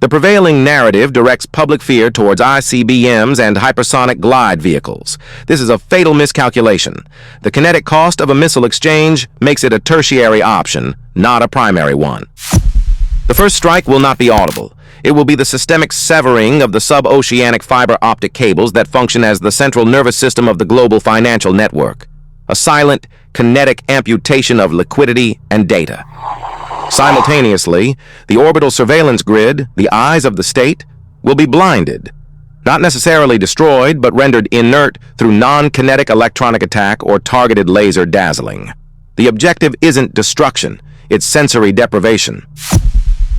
The prevailing narrative directs public fear towards ICBMs and hypersonic glide vehicles. This is a fatal miscalculation. The kinetic cost of a missile exchange makes it a tertiary option, not a primary one. The first strike will not be audible. It will be the systemic severing of the sub-oceanic fiber optic cables that function as the central nervous system of the global financial network. A silent, kinetic amputation of liquidity and data. Simultaneously, the orbital surveillance grid, the eyes of the state, will be blinded. Not necessarily destroyed, but rendered inert through non-kinetic electronic attack or targeted laser dazzling. The objective isn't destruction, it's sensory deprivation.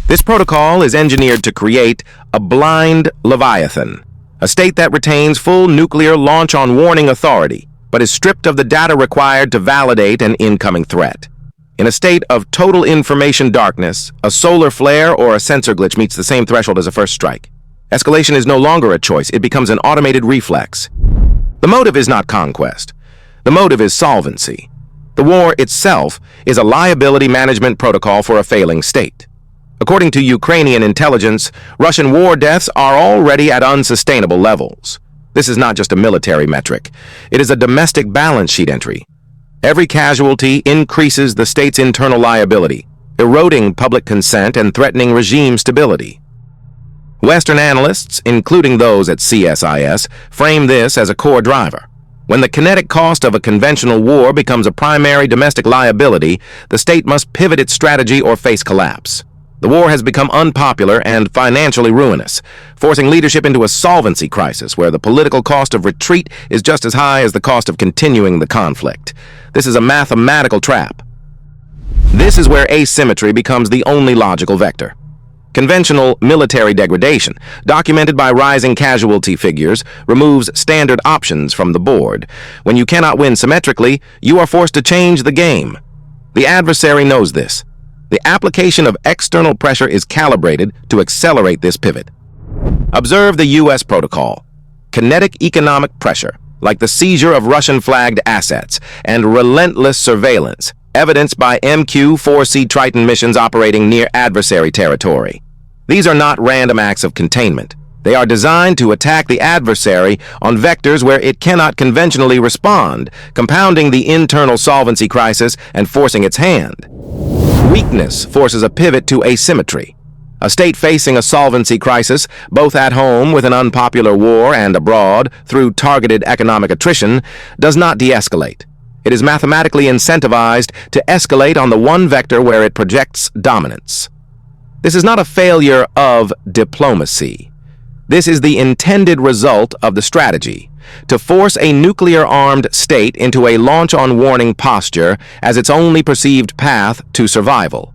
This protocol is engineered to create a blind Leviathan, a state that retains full nuclear launch-on-warning authority, but is stripped of the data required to validate an incoming threat. In a state of total information darkness, a solar flare or a sensor glitch meets the same threshold as a first strike. Escalation is no longer a choice, it becomes an automated reflex. The motive is not conquest. The motive is solvency. The war itself is a liability management protocol for a failing state. According to Ukrainian intelligence, Russian war deaths are already at unsustainable levels. This is not just a military metric. It is a domestic balance sheet entry. Every casualty increases the state's internal liability, eroding public consent and threatening regime stability. Western analysts, including those at CSIS, frame this as a core driver. When the kinetic cost of a conventional war becomes a primary domestic liability, the state must pivot its strategy or face collapse. The war has become unpopular and financially ruinous, forcing leadership into a solvency crisis where the political cost of retreat is just as high as the cost of continuing the conflict. This is a mathematical trap. This is where asymmetry becomes the only logical vector. Conventional military degradation, documented by rising casualty figures, removes standard options from the board. When you cannot win symmetrically, you are forced to change the game. The adversary knows this. The application of external pressure is calibrated to accelerate this pivot. Observe the U.S. protocol. Kinetic economic pressure, like the seizure of Russian-flagged assets, and relentless surveillance, evidenced by MQ-4C Triton missions operating near adversary territory. These are not random acts of containment. They are designed to attack the adversary on vectors where it cannot conventionally respond, compounding the internal solvency crisis and forcing its hand. Weakness forces a pivot to asymmetry. A state facing a solvency crisis, both at home with an unpopular war and abroad through targeted economic attrition, does not de-escalate. It is mathematically incentivized to escalate on the one vector where it projects dominance. This is not a failure of diplomacy. This is the intended result of the strategy, to force a nuclear-armed state into a launch-on-warning posture as its only perceived path to survival.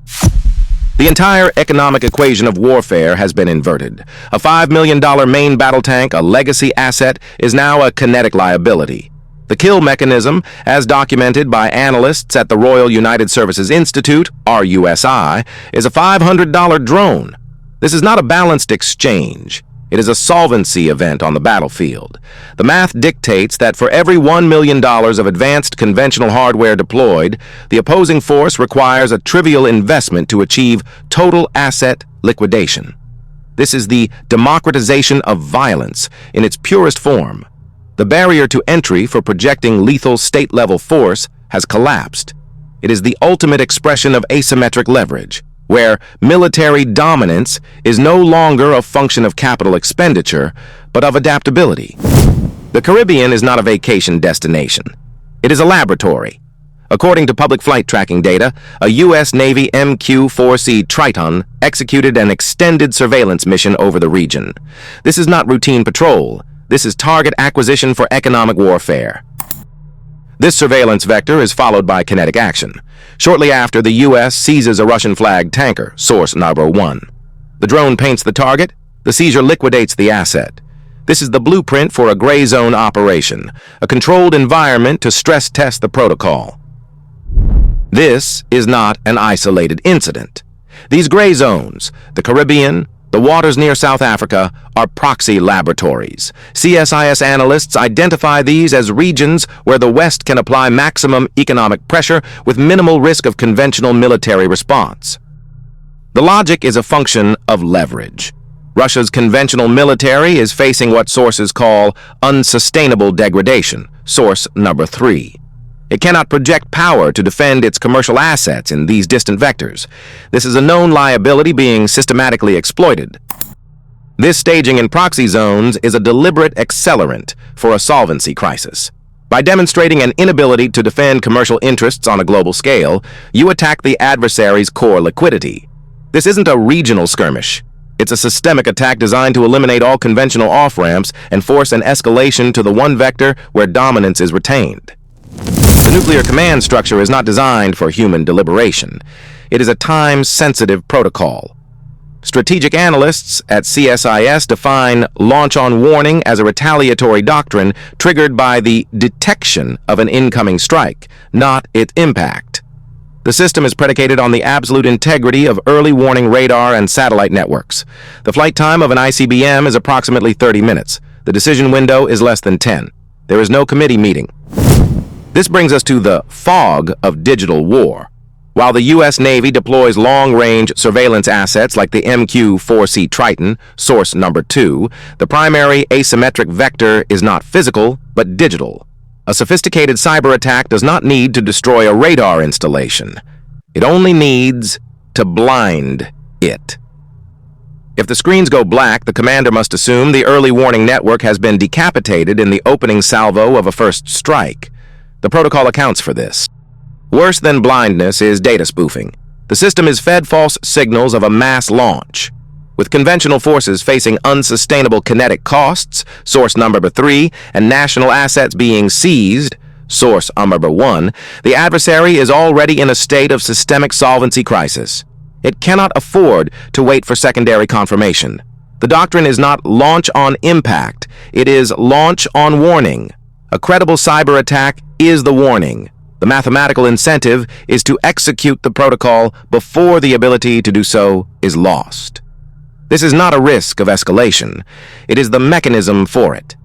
The entire economic equation of warfare has been inverted. A $5 million main battle tank, a legacy asset, is now a kinetic liability. The kill mechanism, as documented by analysts at the Royal United Services Institute, RUSI, is a $500 drone. This is not a balanced exchange. It is a solvency event on the battlefield. The math dictates that for every $1 million of advanced conventional hardware deployed, the opposing force requires a trivial investment to achieve total asset liquidation. This is the democratization of violence in its purest form. The barrier to entry for projecting lethal state-level force has collapsed. It is the ultimate expression of asymmetric leverage, where military dominance is no longer a function of capital expenditure, but of adaptability. The Caribbean is not a vacation destination. It is a laboratory. According to public flight tracking data, a U.S. Navy MQ-4C Triton executed an extended surveillance mission over the region. This is not routine patrol. This is target acquisition for economic warfare. This surveillance vector is followed by kinetic action. Shortly after, the U.S. seizes a Russian-flagged tanker, source Narbor 1. The drone paints the target. The seizure liquidates the asset. This is the blueprint for a gray zone operation, a controlled environment to stress test the protocol. This is not an isolated incident. These gray zones, the Caribbean, the waters near South Africa, are proxy laboratories. CSIS analysts identify these as regions where the West can apply maximum economic pressure with minimal risk of conventional military response. The logic is a function of leverage. Russia's conventional military is facing what sources call unsustainable degradation, source number 3. It cannot project power to defend its commercial assets in these distant vectors. This is a known liability being systematically exploited. This staging in proxy zones is a deliberate accelerant for a solvency crisis. By demonstrating an inability to defend commercial interests on a global scale, you attack the adversary's core liquidity. This isn't a regional skirmish. It's a systemic attack designed to eliminate all conventional off-ramps and force an escalation to the one vector where dominance is retained. The nuclear command structure is not designed for human deliberation. It is a time-sensitive protocol. Strategic analysts at CSIS define launch on warning as a retaliatory doctrine triggered by the detection of an incoming strike, not its impact. The system is predicated on the absolute integrity of early warning radar and satellite networks. The flight time of an ICBM is approximately 30 minutes. The decision window is less than 10. There is no committee meeting. This brings us to the fog of digital war. While the U.S. Navy deploys long-range surveillance assets like the MQ-4C Triton, source number 2, the primary asymmetric vector is not physical, but digital. A sophisticated cyber attack does not need to destroy a radar installation. It only needs to blind it. If the screens go black, the commander must assume the early warning network has been decapitated in the opening salvo of a first strike. The protocol accounts for this. Worse than blindness is data spoofing. The system is fed false signals of a mass launch. With conventional forces facing unsustainable kinetic costs, source number 3, and national assets being seized, source number 1, the adversary is already in a state of systemic solvency crisis. It cannot afford to wait for secondary confirmation. The doctrine is not launch on impact, it is launch on warning. A credible cyber attack is the warning. The mathematical incentive is to execute the protocol before the ability to do so is lost. This is not a risk of escalation. It is the mechanism for it.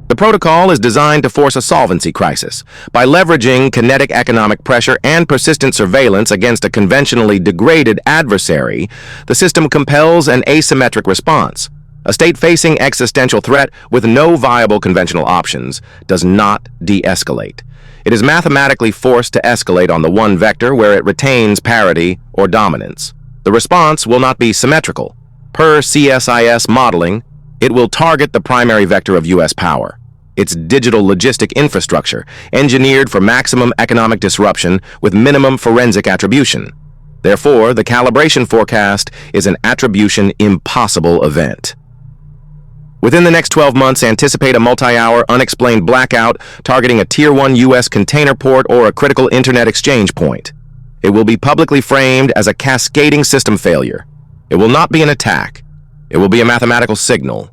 The protocol is designed to force a solvency crisis. By leveraging kinetic economic pressure and persistent surveillance against a conventionally degraded adversary, the system compels an asymmetric response. A state facing existential threat with no viable conventional options does not de-escalate. It is mathematically forced to escalate on the one vector where it retains parity or dominance. The response will not be symmetrical. Per CSIS modeling, it will target the primary vector of U.S. power, its digital logistic infrastructure, engineered for maximum economic disruption with minimum forensic attribution. Therefore, the calibration forecast is an attribution impossible event. Within the next 12 months, anticipate a multi-hour, unexplained blackout targeting a Tier 1 U.S. container port or a critical internet exchange point. It will be publicly framed as a cascading system failure. It will not be an attack. It will be a mathematical signal.